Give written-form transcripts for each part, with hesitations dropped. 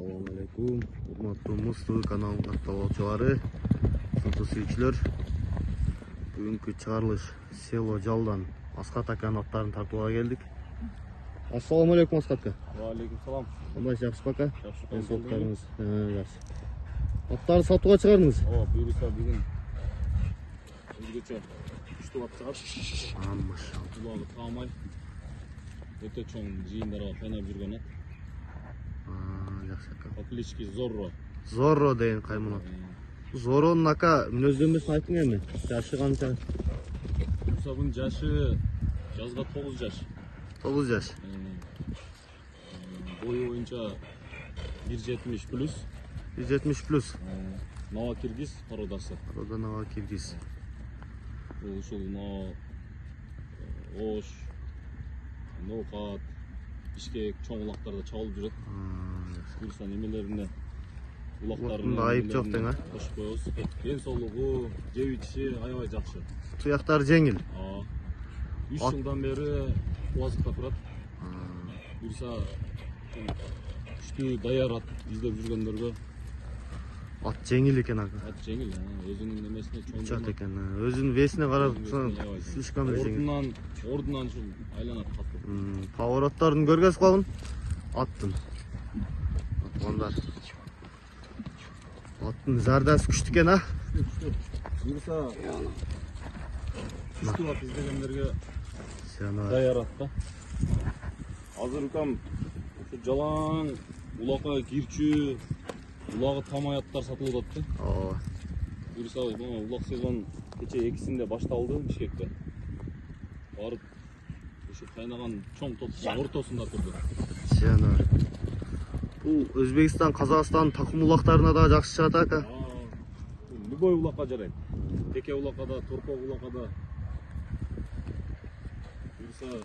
Assalamu alaikum. Урматтуу Муз ТВ каналынын катталуучулары, сатуу сүйүүчүлөр. Бүгүнкү чыгарылыш село Жалдан Аскат аканын аттарын тартууга келдик. Ассаламу алейкум Аскат ака. Ва алейкум салам. Кандай жакшы ака? Жакшы. Денсаулыктарыңыз жакшы. Аттарды сатууга чыгардыңыз? Ооба, буюрса бүгүн өзгөчө күчтүү ат чыгат. Машалла. Булагы таамай өтө чоң жыйындарга кайнап жүргөн ат. Жакшы ака. По кличке Зорро. Зорро деген кайман ат. Зорронун ака мүнөздөмөсүн айтың эми. Жашы канча? Буюрса bunun жашы жазга 9 жаш. 9 жаш. Бою боюнча 170 плюс. 170 плюс. Нава киргиз породасы. Порода Нава киргиз. Ушул Ош, Ноокат, Бишкек чоң улактарда чабылып жүрөт. Буюрса немелерине улактарына айып жок дең, а? Кошуп коебуз. Ден соолугу, жеп ичиши аябай жакшы. Туяктары жеңил. 3 жылдан бери кубазыкта турат. Буюрса күчтүү даяр ат издеп жүргөндөргө Ат жеңил экен ака. ат жеңил, өзүнүн немесине чоң. Чат экен. Өзүнүн весине карап слишком жеңил. Ордунан ушул айланат катты. Повороттарын көргөз калгын. Аттын. Аткандар. Аттын зардасы күчтүү экен, а? Буюрса күчтүү ат издегендерге Сена. даяр ат да. Азыр укам ушу жалаң улакка кирчүү, улагы тамай аттар сатылып атты. Ооба. Буюрса улак сезон кече 2-синде башталды Бишкекте. Барып ушу кайнаган чоң топтун ортосунда турду. Сена. Бул Өзбекстан, Казакстан такым улактарына да жакшы чыгат ака. Любой улакка жарайт. Теке улакка да, торпок улакка да. Буюрса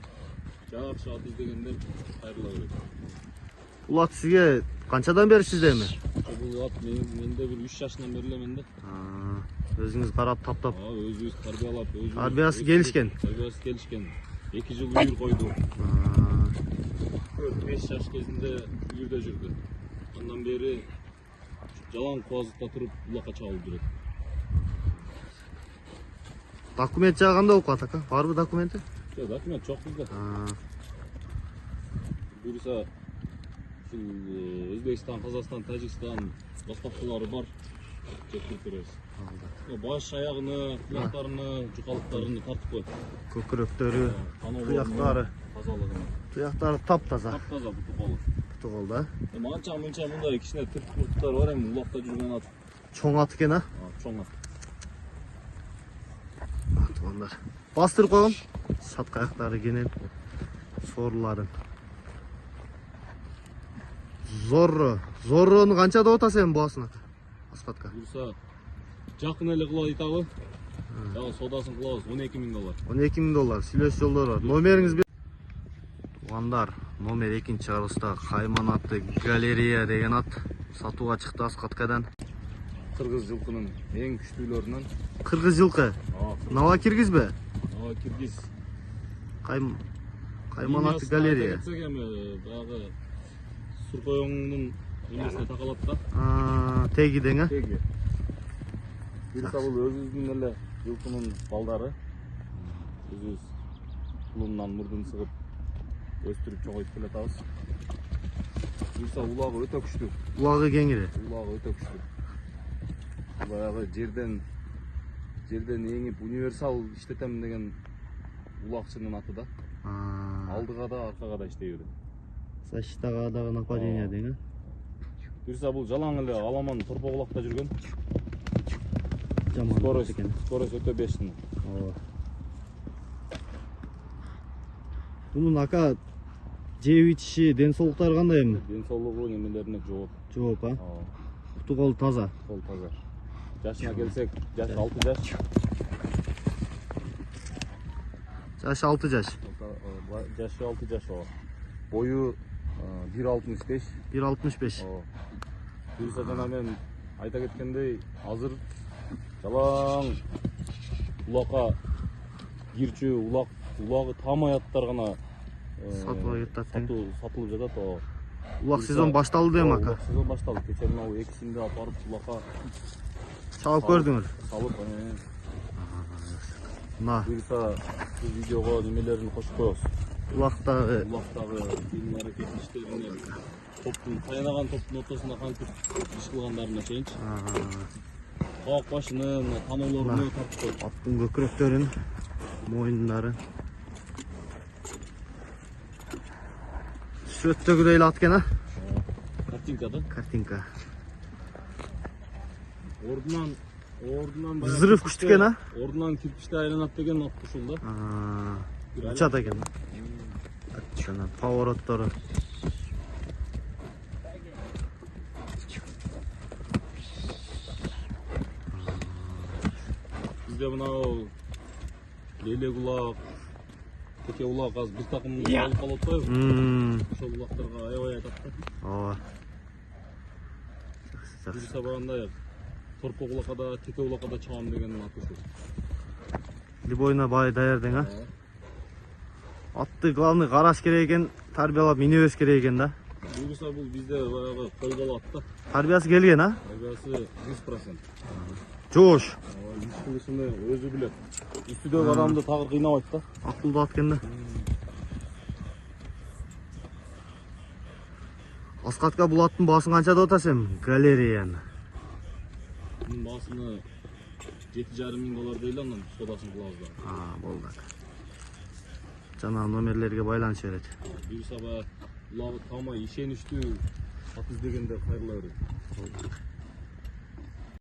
жакшы ат издегендер кайрыла берет. Бул ат сизге канчадан бери сиздеби? Бул ат менде бир 3 жашынан бери эле менде. Өзүңүз карап таптап. Өзүбүз тарбиялап, өзүбүз. Тарбиясы келишкен. Тарбиясы келишкен. 2 жыл үйүр койду. 4-5 жаш кезинде үйүрдө жүрдү. Андан бери жалаң кубазыкта туруп улакка чабылып жүрөт. Документ жагы кандай болуп калат ака? Барбы документи? Жок, документ жок бизде. Буюрса ушул Өзбекстан, Казакстан, Тажикстан доставкалары бар. Жеткирип беребиз. Баш аягыны, туяктарыны, жукалыктарыны тартып коет. Көкүрөктөрү, туяктары. Тазалыгын. Туяктары таптаза. Таптаза буту колу. Буту кол да. Анча-мынча мындай кичине тыртыктар бар эми улакта жүргөн ат. Чоң ат экен, а? Чоң ат. Тугандар. Бастырып койгон. Сатка аяктары кенен. Сорларын. Зорро. Зоррону канча деп атасыз эми баасын ака? Аскатка. Буюрса жакын эле кыла айтабы. Жагы содасын кылабыз $12,000. $12,000. Сүйлөш жолдор бар. Номериңиз бер. Тугандар, номер 2-нчи чыгарылышта кайман аты Галерея деген ат сатууга чыкты Аскаткадан. Кыргыз жылкынын эң күчтүүлөрүнөн. Кыргыз жылкы. Нава киргизби? Нава киргиз. Кайман аты Галерея. Баягы Суркоюңдун эмесине такалат да. Теги дең, а? Теги. Буюрса бул өзүбүздүн эле жылкынын балдары. Өзүбүз кулунан мурдун сыгып өстүрүп чоңойтуп келатабыз. Буюрса улагы өтө күчтүү. Улагы кеңири. Улагы өтө күчтүү. Баягы жерден эңип универсал иштетем деген улакчынын аты да. Алдыга да, аркага да иштей берет. Защитага дагы нападение дең, а? Буюрса бул жалаң эле аламан торпок улакта жүргөн. Жаман Скорость өтө 5-тын. Бунун ака жеп ичиши, ден соолуктары кандай эми? Ден соолугу немелерине жооп. Жооп, а? Буту кол таза. Кол таза. Жашына келсек, жашы 6 жаш. Жашы 6 жаш. Жашы 6 жаш о. Бою 1.65. 1.65. Буюрса жана мен айта кеткендей, азыр жалаң улакка кирчүү, улагы таамай аттар гана сатылып жатат. Улак сезон башталды дейм ака. Улак сезон башталды. Кечен ал экисинде алып барып улакка Чалып көрдүңөр. салып, Мына буйруса бул видеого немелерин кошуп коебуз. улактагы Улактагы кийин аракет иштерине, топтун таянаган топтун ортосунда кантип иш кылгандарына чейинчи. Каак башынын таноолорун тартып коюп. аттын көкүрөктөрүн, мойындарын. Сүрөттөгүдөй эле ат экен, а? Картинка да. Картинка. Ордунан Взрыв күчтүү экен, а? Ордунан кирпичте айланат деген ат ушул да. Учат экен. Шана повороттору. Бизде мынау лелек улак, теке улак азыр бир такым алып калып атпайбы? Ошол улактарга аябай айтат да. Ооба. Буюрса багандай торпок улакка да, теке улакка да чыгам деген ат ушул. Любойна бай даярдың, а? Атты главный караш керек экен, тарбиялап минебес керек экен да. Буюрса бул бизде баягы кол бала ат да. Тарбиясы келген, а? Тарбиясы 100%. Жош. Иш кылышыны өзү билет. Үстүдөгү адамды тагыр кыйнабайт да. Акылдуу ат экен да. Аскатка бул аттын баасын канча деп атасың? Галереяны. Bunun basını $7,500 değil anlam sodaсын kılabız da. Болду. Жана номерлерге байланыш берет. Bir sabah ulağı tamay işen üstü at izlegende hayırlı.